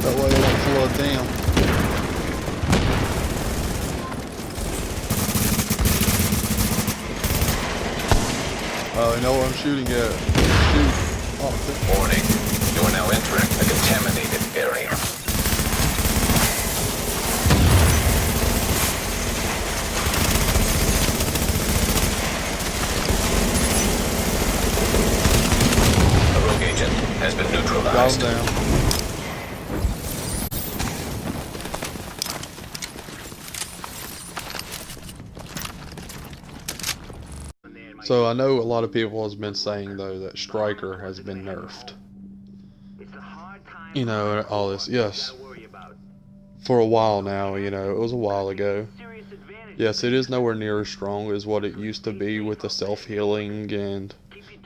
That way it don't flood down. Oh, you know what I'm shooting at? Shoot. Oh, Warning. You are now entering a contaminated area. A rogue agent has been got neutralized. him down. So I know a lot of people has been saying though that Striker has been nerfed. You know, all this, yes. For a while now, you know, it was a while ago. Yes, it is nowhere near as strong as what it used to be with the self-healing and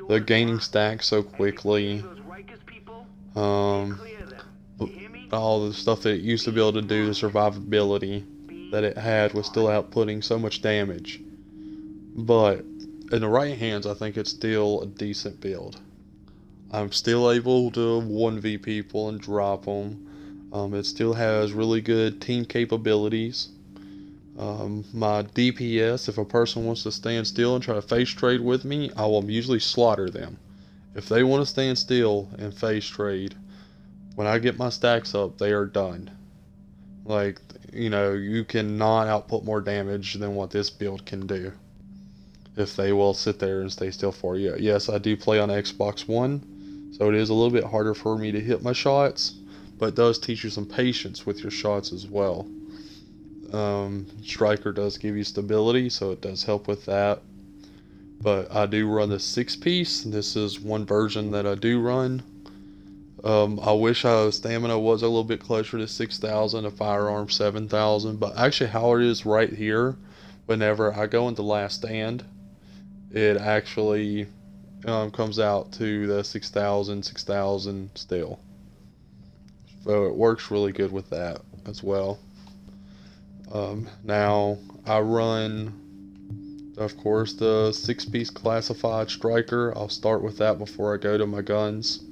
the gaining stacks so quickly. All the stuff that it used to be able to do, the survivability that it had was still outputting so much damage. But in the right hands, I think it's still a decent build. I'm still able to 1v people and drop them. It still has really good team capabilities. My DPS, if a person wants to stand still and try to face trade with me, I will usually slaughter them. If they want to stand still and face trade, when I get my stacks up, they are done. Like, you know, you cannot output more damage than what this build can do if they will sit there and stay still for you. Yes, I do play on Xbox One, so it is a little bit harder for me to hit my shots, but it does teach you some patience with your shots as well. Striker does give you stability, so it does help with that. But I do run the 6-piece. This is one version that I do run. I wish stamina was a little bit closer to 6,000, a firearm 7,000, but actually how it is right here, whenever I go into last stand, it actually comes out to the 6,000 still. So it works really good with that as well. Now I run, of course, the 6-piece classified striker. I'll start with that before I go to my guns.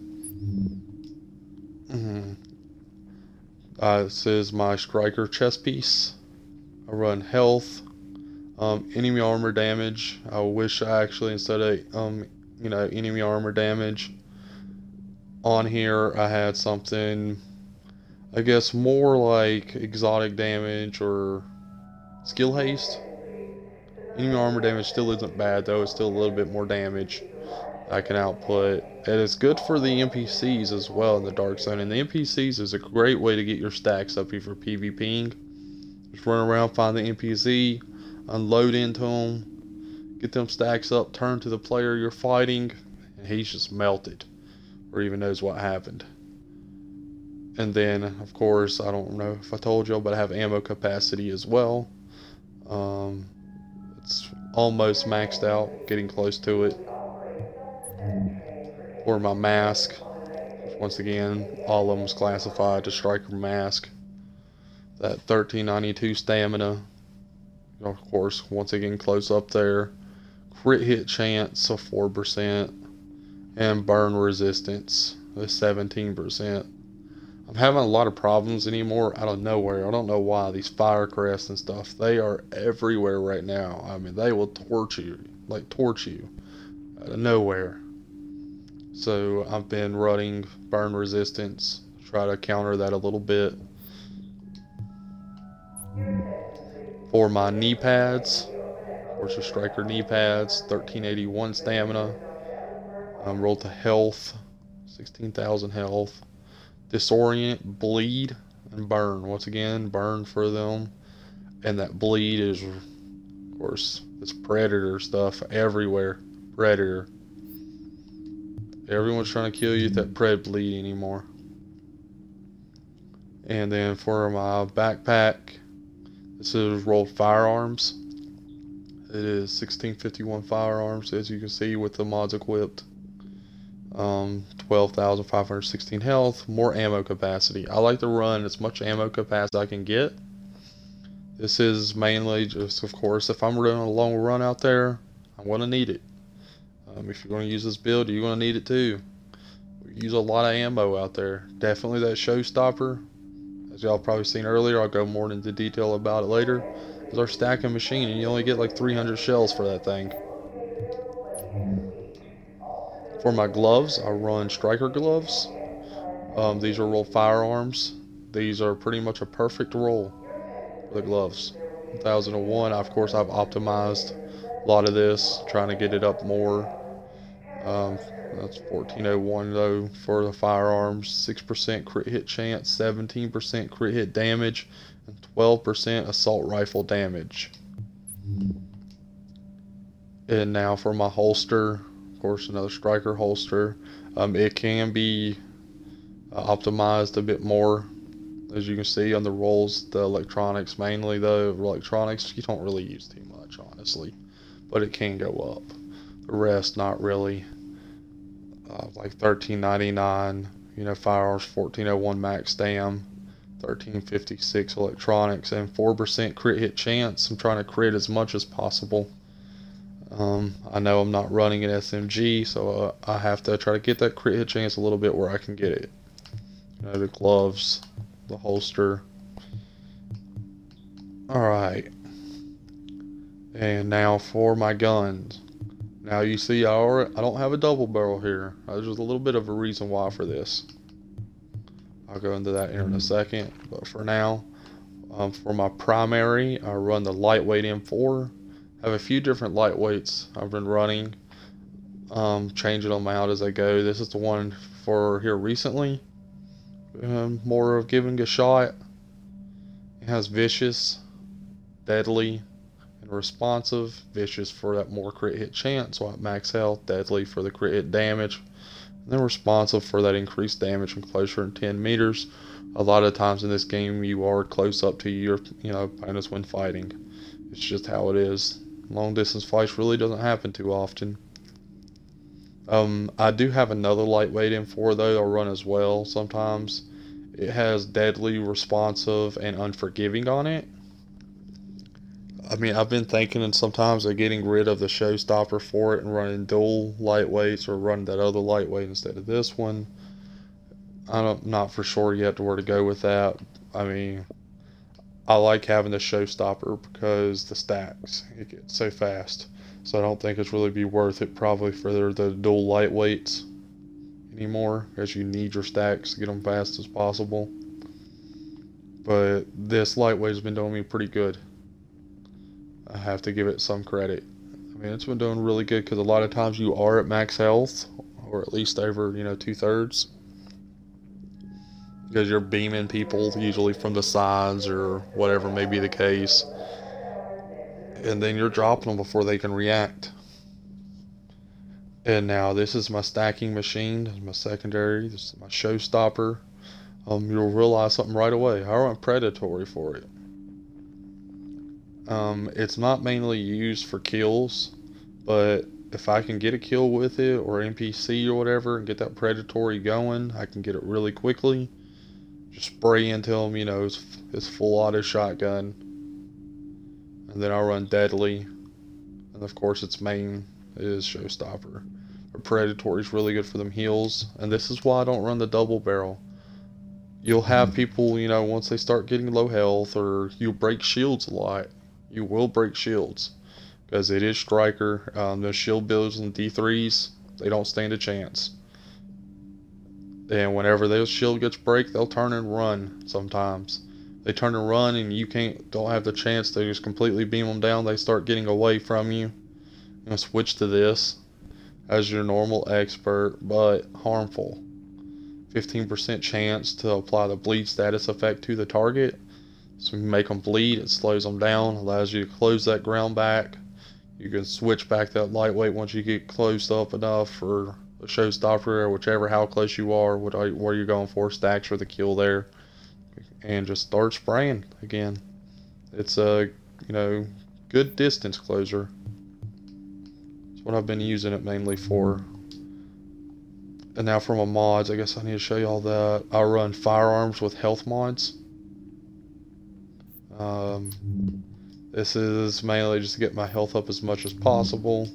This is my striker chest piece. I run health, enemy armor damage. I wish I actually, instead of enemy armor damage on here, I had something, I guess, more like exotic damage or skill haste. Enemy armor damage still isn't bad though. It's still a little bit more damage I can output, and it's good for the NPCs as well in the dark zone. And the NPCs is a great way to get your stacks up if you're PvPing. Just run around, find the NPC, unload into them, get them stacks up, turn to the player you're fighting, and he's just melted, or even knows what happened. And then, of course, I don't know if I told y'all, but I have ammo capacity as well. It's almost maxed out, getting close to it. For my mask, once again, all of them is classified to striker mask. That 1392 stamina, of course, once again close up there. Crit hit chance of 4%, and burn resistance of 17%. I'm having a lot of problems anymore out of nowhere. I don't know why. These fire crests and stuff, they are everywhere right now. I mean, they will torch you out of nowhere. So I've been running burn resistance, try to counter that a little bit. For my knee pads, of course the striker knee pads, 1381 stamina. Roll to health, 16,000 health. Disorient, bleed, and burn. Once again, burn for them. And that bleed is, of course, it's predator stuff everywhere. Predator. Everyone's trying to kill you with that pred bleed anymore. And then for my backpack, this is rolled firearms. It is 1651 firearms, as you can see, with the mods equipped. 12,516 health, more ammo capacity. I like to run as much ammo capacity as I can get. This is mainly just, of course, if I'm running a long run out there, I'm going to need it. If you're going to use this build, you're going to need it too. use a lot of ammo out there. Definitely that showstopper. As y'all probably seen earlier, I'll go more into detail about it later. Is our stacking machine, and you only get like 300 shells for that thing. For my gloves, I run striker gloves. These are roll firearms. These are pretty much a perfect roll for the gloves. 1001, of course, I've optimized a lot of this, trying to get it up more. Um, that's 1401 though for the firearms. 6% crit hit chance, 17% crit hit damage, and 12% assault rifle damage. And now for my holster, of course, another striker holster. It can be optimized a bit more, as you can see on the rolls. The electronics mainly, though, electronics you don't really use too much, honestly, but it can go up. The rest, not really. Like 1399, firearms, 1401 max dam, 1356 electronics, and 4% crit hit chance. I'm trying to crit as much as possible. I know I'm not running an SMG, so I have to try to get that crit hit chance a little bit where I can get it. The gloves, the holster. Alright. And now for my guns. Now you see I don't have a double barrel here. There's a little bit of a reason why for this. I'll go into that here in a second. But for now, for my primary, I run the lightweight M4. I have a few different lightweights I've been running. Changing them out as I go. This is the one for here recently. More of giving a shot. It has vicious, deadly, and responsive. Vicious for that more crit hit chance, so at max health. Deadly for the crit hit damage. And then responsive for that increased damage from closer than 10 meters. A lot of times in this game you are close up to your opponents when fighting. It's just how it is. Long distance fights really doesn't happen too often. I do have another lightweight M4 though I'll run as well sometimes. It has deadly, responsive, and unforgiving on it. I mean, I've been thinking sometimes of getting rid of the showstopper for it and running dual lightweights, or running that other lightweight instead of this one. I'm not for sure yet to where to go with that. I mean, I like having the showstopper because the stacks, it gets so fast. So I don't think it's really be worth it probably for the dual lightweights anymore, as you need your stacks to get them fast as possible. But this lightweight has been doing me pretty good. I have to give it some credit. I mean, it's been doing really good because a lot of times you are at max health, or at least over 2/3, because you're beaming people usually from the sides or whatever may be the case, and then you're dropping them before they can react. And now this is my stacking machine. This is my secondary. This is my showstopper. You'll realize something right away. I run predatory for it. It's not mainly used for kills, but if I can get a kill with it, or NPC or whatever, and get that predatory going, I can get it really quickly. Just spray into them, it's full auto shotgun. And then I run deadly. And of course its main is showstopper. But predatory is really good for them heals. And this is why I don't run the double barrel. You'll have people, once they start getting low health, or you break shields a lot. You will break shields, because it is striker. The shield builds in D3s, they don't stand a chance. And whenever those shield gets break, they'll turn and run sometimes. They turn and run and you don't have the chance to just completely beam them down. They start getting away from you. Switch to this as your normal expert, but harmful. 15% chance to apply the bleed status effect to the target. So you make them bleed, it slows them down, allows you to close that ground back. You can switch back that lightweight once you get closed up enough for the showstopper, or whichever how close you are, what you're going for, stacks for the kill there. And just start spraying again. It's a good distance closer. That's what I've been using it mainly for. And now for my mods, I guess I need to show you all that. I run firearms with health mods. This is mainly just to get my health up as much as possible.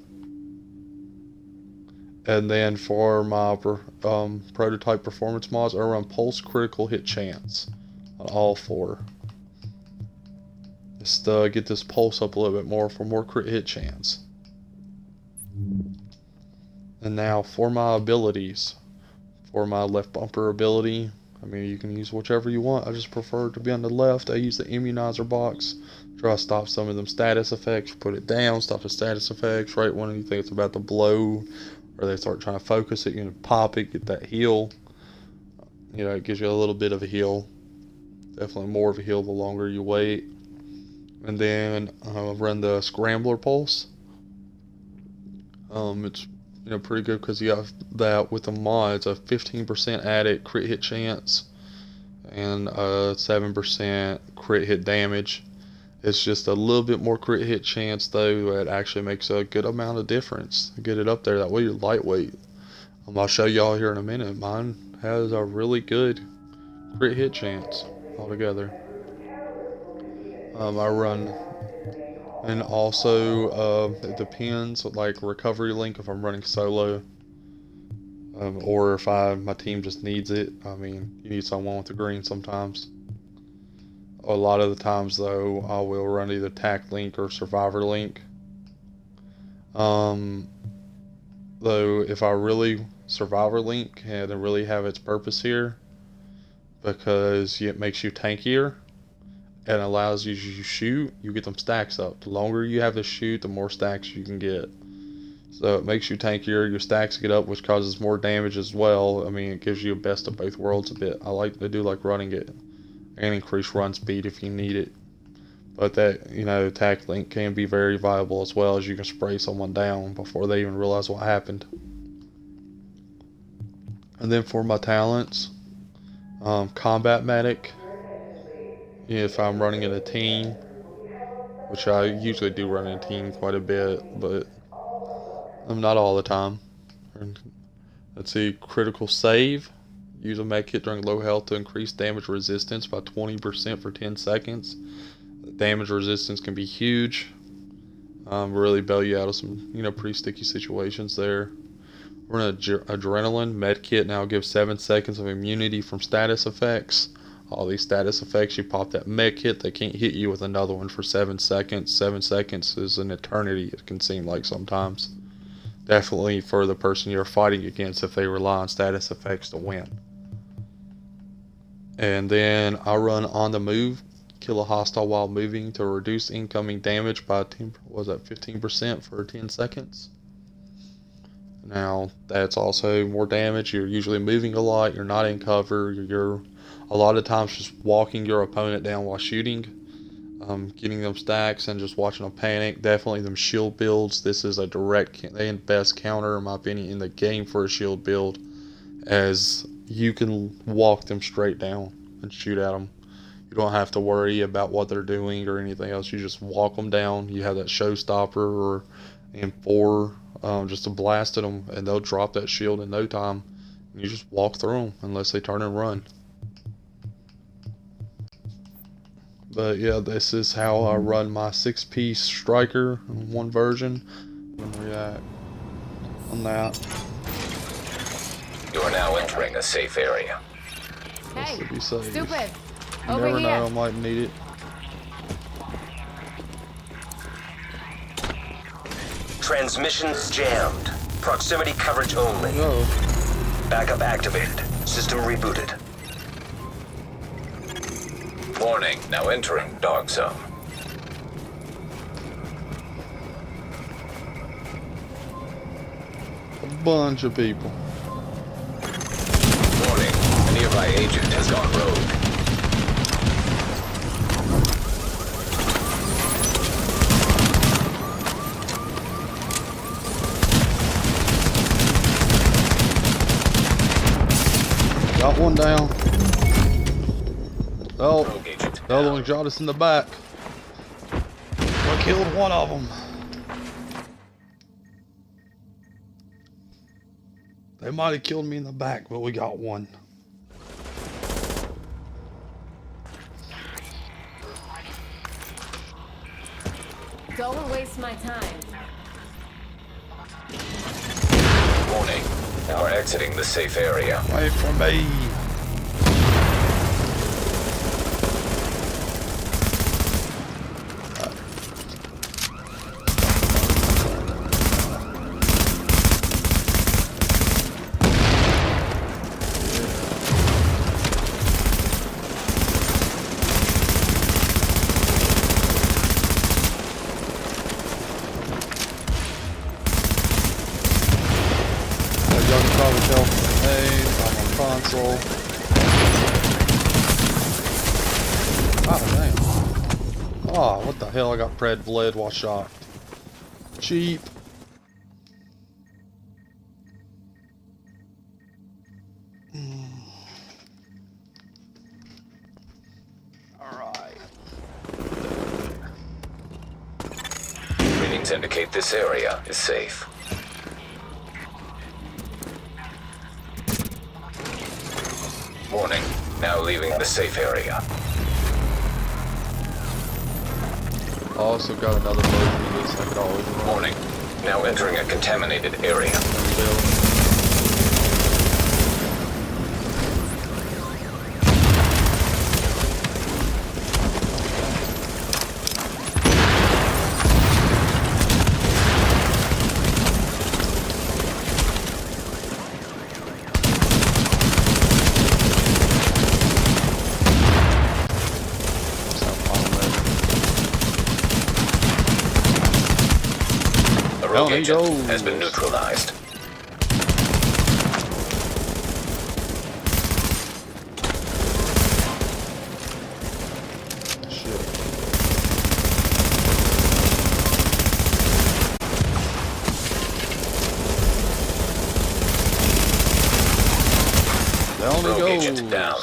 And then for my prototype performance mods, I run pulse critical hit chance on all 4. Just get this pulse up a little bit more for more crit hit chance. And now for my abilities, for my left bumper ability, I mean, you can use whichever you want. I just prefer to be on the left. I use the immunizer box. Try to stop some of them status effects. Put it down, stop the status effects. Right when you think it's about to blow, or they start trying to focus it, you can pop it, get that heal. You know, it gives you a little bit of a heal. Definitely more of a heal the longer you wait. And then run the scrambler pulse. It's pretty good because you have that with the mods, a 15% added crit hit chance and a 7% crit hit damage. It's just a little bit more crit hit chance though. It actually makes a good amount of difference. Get it up there, that way you're lightweight. I'll show y'all here in a minute. Mine has a really good crit hit chance altogether. I run, and also it depends, like recovery link if I'm running solo, or if my team just needs it. I mean, you need someone with the green sometimes. A lot of the times though, I will run either tac link or survivor link. Though if I really survivor link and it really have its purpose here, because it makes you tankier and allows you to shoot, you get them stacks up. The longer you have to shoot, the more stacks you can get. So it makes you tankier, your stacks get up, which causes more damage as well. I mean, it gives you a best of both worlds a bit. I do like running it, and increase run speed if you need it. But that, tac link can be very viable as well, as you can spray someone down before they even realize what happened. And then for my talents, combat medic. If I'm running in a team, which I usually do run in a team quite a bit, but I'm not all the time. Let's see, critical save. Use a med kit during low health to increase damage resistance by 20% for 10 seconds. Damage resistance can be huge. Really bail you out of some, pretty sticky situations there. We're in adrenaline med kit now gives 7 seconds of immunity from status effects. All these status effects, you pop that med kit, they can't hit you with another one for 7 seconds. 7 seconds is an eternity, it can seem like sometimes. Definitely for the person you're fighting against if they rely on status effects to win. And then I run on the move, kill a hostile while moving to reduce incoming damage by 15% for 10 seconds. Now that's also more damage. You're usually moving a lot, you're not in cover, you're a lot of times just walking your opponent down while shooting, getting them stacks and just watching them panic. Definitely them shield builds. This is a direct and best counter in my opinion in the game for a shield build, as you can walk them straight down and shoot at them. You don't have to worry about what they're doing or anything else. You just walk them down. You have that showstopper or M4 just to blast at them, and they'll drop that shield in no time. You just walk through them unless they turn and run. But yeah, this is how I run my 6-piece striker in one version. And react on that. You are now entering a safe area. Hey, be safe. stupid! You Over never here. know, I might need it. Transmissions jammed. Proximity coverage only. No. Backup activated. System rebooted. Warning, now entering dog zone. A bunch of people. Warning, a nearby agent has gone rogue. Got one down. Oh, Rogue agent the other down. one shot us in the back. I killed one of them. They might have killed me in the back, but we got one. Don't waste my time. Warning. Now we're exiting the safe area. Wait for me. Y'all can probably tell from the name, I'm on console. Oh, damn. Oh, what the hell? I got pred bled while shot. Cheap. Alright. Readings indicate this area is safe. Warning. Now leaving the safe area. I also got another version of this I could always run. Warning. Now entering a contaminated area. A rogue Down he agent goes. has been neutralized. Shit. Down he Rogue goes. agent down.